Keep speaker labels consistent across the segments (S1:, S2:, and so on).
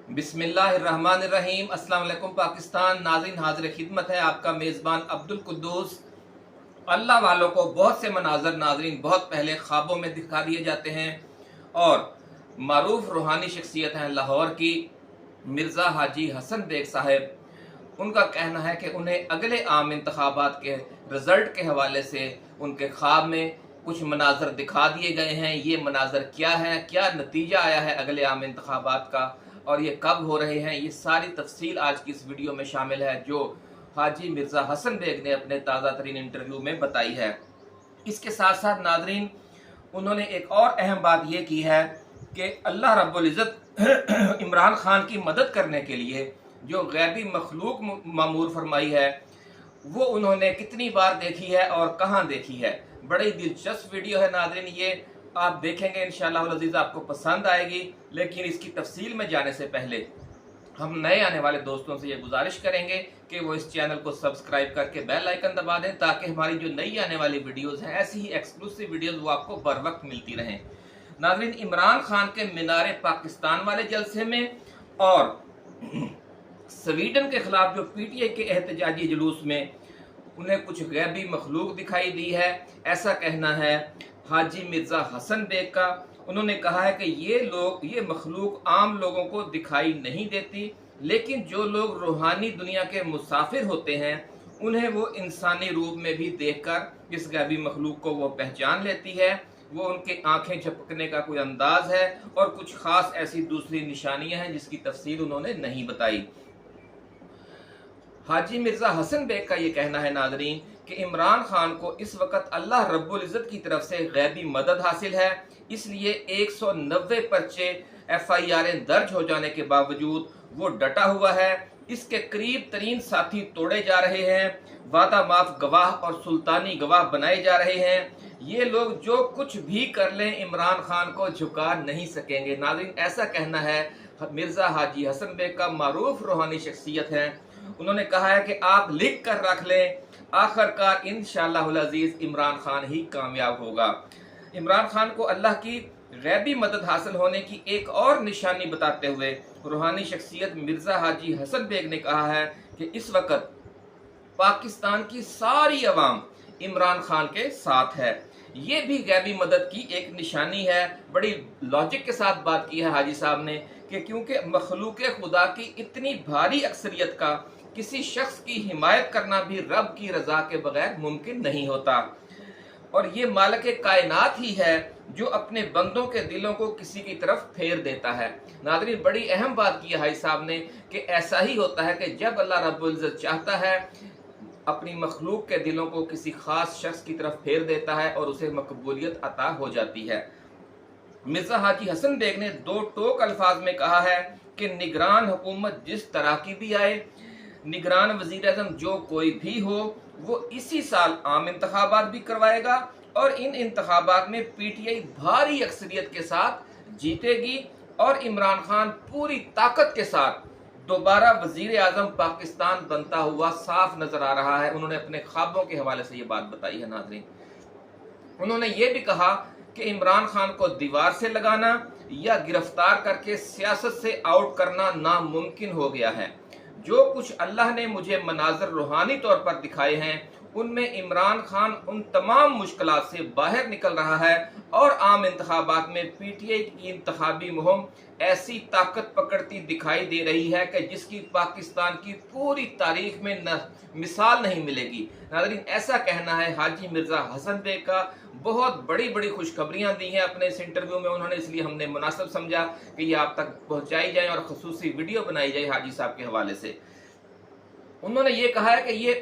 S1: बिस्मिल्लाहिर्रहमानिर्रहीम। अस्सलाम वालेकुम पाकिस्तान। नाज़रीन, हाजिर खिदमत है आपका मेज़बान अब्दुल कुद्दूस। अल्लाह वालों को बहुत से मनाजर नाज़रीन बहुत पहले ख्वाबों में दिखा दिए जाते हैं और मारूफ रूहानी शख्सियत हैं लाहौर की मिर्ज़ा हाजी हसन बेग साहब। उनका कहना है कि उन्हें अगले आम इंतखाबात के रिज़ल्ट के हवाले से उनके ख्वाब में कुछ मनाजर दिखा दिए गए हैं। ये मनाजर क्या है, क्या नतीजा आया है अगले आम इंतखाबात का और ये कब हो रहे हैं, ये सारी तफसील आज की इस वीडियो में शामिल है जो हाजी मिर्ज़ा हसन बेग ने अपने ताज़ा तरीन इंटरव्यू में बताई है। इसके साथ साथ नाजरीन उन्होंने एक और अहम बात ये की है कि अल्लाह रब्बुल इज़्ज़त इमरान खान की मदद करने के लिए जो गैबी मखलूक मामूर फरमाई है वो उन्होंने कितनी बार देखी है और कहाँ देखी है। बड़ी दिलचस्प वीडियो है नाज़रीन, ये आप देखेंगे इंशाअल्लाह अज़ीज़ आपको पसंद आएगी। लेकिन इसकी तफसील में जाने से पहले हम नए आने वाले दोस्तों से ये गुजारिश करेंगे कि वो इस चैनल को सब्सक्राइब करके बेल आइकन दबा दें ताकि हमारी जो नई आने वाली वीडियोस हैं ऐसी ही एक्सक्लूसिव वीडियोस वो आपको बर वक्त मिलती रहें। नाज़रीन, इमरान खान के मीनारे पाकिस्तान वाले जलसे में और स्वीडन के खिलाफ जो पीटीआई के एहतजाजी जुलूस में उन्हें कुछ गैबी मखलूक दिखाई दी है, ऐसा कहना है हाजी मिर्ज़ा हसन बेग का। उन्होंने कहा है कि ये मखलूक आम लोगों को दिखाई नहीं देती, लेकिन जो लोग रूहानी दुनिया के मुसाफिर होते हैं उन्हें वो इंसानी रूप में भी देखकर इस गैबी मखलूक को वो पहचान लेती है। वो उनके आंखें झपकने का कोई अंदाज है और कुछ खास ऐसी दूसरी निशानियां हैं जिसकी तफसील उन्होंने नहीं बताई। हाजी मिर्ज़ा हसन बेग का ये कहना है नाजरीन कि इमरान खान को इस वक्त अल्लाह रब्बुल इज़्ज़त की तरफ से गैबी मदद हासिल है, इसलिए 190 पर्चे FIR दर्ज हो जाने के बावजूद वो डटा हुआ है। इसके करीब तरीन साथी तोड़े जा रहे हैं, वादा माफ गवाह और सुल्तानी गवाह बनाए जा रहे हैं। ये लोग जो कुछ भी कर लें इमरान खान को झुका नहीं सकेंगे। नाज़रीन, ऐसा कहना है मिर्ज़ा हाजी हसन बेग का, मारूफ रूहानी शख्सियत है। उन्होंने कहा है कि आप लिख कर रख लें, आखिरकार इंशाअल्लाह अज़ीज़ इमरान खान ही कामयाब होगा। इमरान खान को अल्लाह की गैबी मदद हासिल होने की एक और निशानी बताते हुए रूहानी शख्सियत मिर्ज़ा हाजी हसन बेग ने कहा है कि इस वक्त पाकिस्तान की सारी अवाम इमरान खान के साथ है। ये भी गैबी मदद की एक निशानी है। बड़ी लॉजिक के साथ बात की है हाजी साहब ने कि क्योंकि मखलूक खुदा की इतनी भारी अक्सरियत का किसी शख्स की हिमायत करना भी रब की रजा के बगैर मुमकिन नहीं होता और ये मालिक कायनात ही है जो अपने बंदों के दिलों को किसी की तरफ फेर देता है। नाज़रीन, बड़ी अहम बात की है हाजी साहब ने कि ऐसा ही होता है कि जब अल्लाह रब्बुल इज़्ज़त चाहता है अपनी मखलूक के दिलों को किसी खास शख्स की तरफ फेर देता है और उसे मकबूलियत अता हो जाती है। मिर्ज़ा हाजी हसन बेग ने दो टोक अल्फाज में कहा है कि निगरान हुकूमत जिस तरह की भी आए, निगरान वज़ीर आज़म जो कोई भी हो, वो इसी साल आम इंतखाबात भी करवाएगा और इन इंतखाबात में पीटीआई भारी अक्सरियत के साथ जीतेगी और इमरान खान पूरी ताकत के साथ दोबारा वज़ीर आज़म पाकिस्तान बनता हुआ साफ नजर आ रहा है। उन्होंने अपने ख्वाबों के हवाले से ये बात बताई है। नाज़रीन, उन्होंने ये भी कहा कि इमरान खान को दीवार से लगाना या गिरफ्तार करके सियासत से आउट करना नामुमकिन हो गया है। जो कुछ अल्लाह ने मुझे मनाजर रूहानी तौर पर दिखाए हैं उनमें इमरान खान उन तमाम मुश्किलात से बाहर निकल रहा है और आम इंतखाबात में पीटीआई की इंतखाबी मुहिम ऐसी ताकत पकड़ती दिखाई दे रही है कि जिसकी पाकिस्तान की पूरी तारीख में मिसाल नहीं मिलेगी। नाज़रीन, ऐसा कहना है हाजी मिर्ज़ा हसन बेग का। बहुत बड़ी बड़ी खुशखबरियां दी हैं अपने इस इंटरव्यू में उन्होंने, इसलिए हमने मुनासिब समझा कि ये आप तक पहुंचाई जाए और खसूसी वीडियो बनाई जाए हाजी साहब के हवाले से। उन्होंने ये कहा है कि ये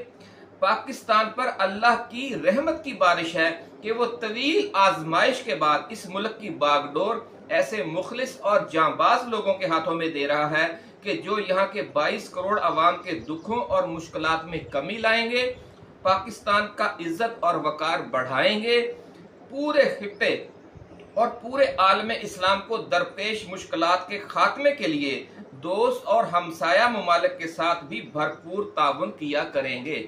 S1: पाकिस्तान पर अल्लाह की रहमत की बारिश है कि वो तवील आजमाइश के बाद इस मुल्क की बागडोर ऐसे मुखलिस और जांबाज लोगों के हाथों में दे रहा है कि जो यहाँ के 22 करोड़ अवाम के दुखों और मुश्किलात में कमी लाएंगे, पाकिस्तान का इज्जत और वकार बढ़ाएंगे, पूरे खित्ते और पूरे आलम इस्लाम को दरपेश मुश्किलात के खात्मे के लिए दोस्त और हमसाया ममालिक के साथ भी भरपूर ताउन किया करेंगे।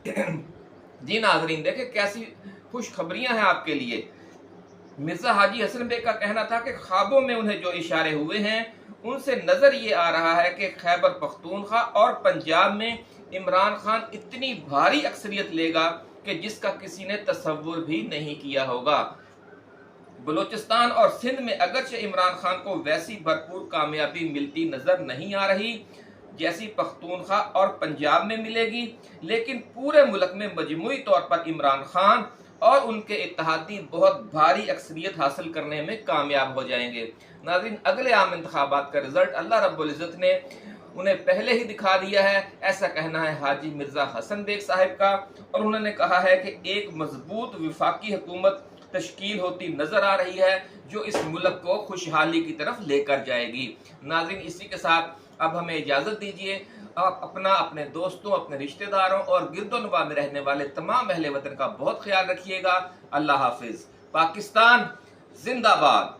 S1: जी नाजरीन, देखें कैसी खुशखबरियां हैं आपके लिए। مرزا حاجی حسن بیگ کا کہنا تھا کہ خوابوں میں انہیں جو اشارے ہوئے ہیں ان سے نظر یہ آ رہا ہے کہ خیبر پختونخوا اور پنجاب میں عمران خان اتنی بھاری اکثریت لے گا کہ جس کا کسی نے تصور بھی نہیں کیا ہوگا۔ بلوچستان اور سندھ میں اگرچہ عمران خان کو ویسی بھرپور کامیابی ملتی نظر نہیں آ رہی جیسی پختونخوا اور پنجاب میں ملے گی، لیکن پورے ملک میں مجموعی طور پر عمران خان اور ان کے اتحادی بہت بھاری اکثریت حاصل کرنے میں کامیاب ہو جائیں گے۔ ناظرین، اگلے عام انتخابات کا رزلٹ اللہ رب العزت نے انہیں پہلے ہی دکھا دیا ہے، ایسا کہنا ہے حاجی مرزا حسن بیگ صاحب کا، اور انہوں نے کہا ہے کہ ایک مضبوط وفاقی حکومت تشکیل ہوتی نظر آ رہی ہے جو اس ملک کو خوشحالی کی طرف لے کر جائے گی۔ ناظرین، اسی کے ساتھ اب ہمیں اجازت دیجیے، آپ اپنا، اپنے دوستوں، اپنے رشتہ داروں اور گرد و نواح میں رہنے والے تمام اہل وطن کا بہت خیال رکھیے گا۔ اللہ حافظ۔ پاکستان زندہ باد۔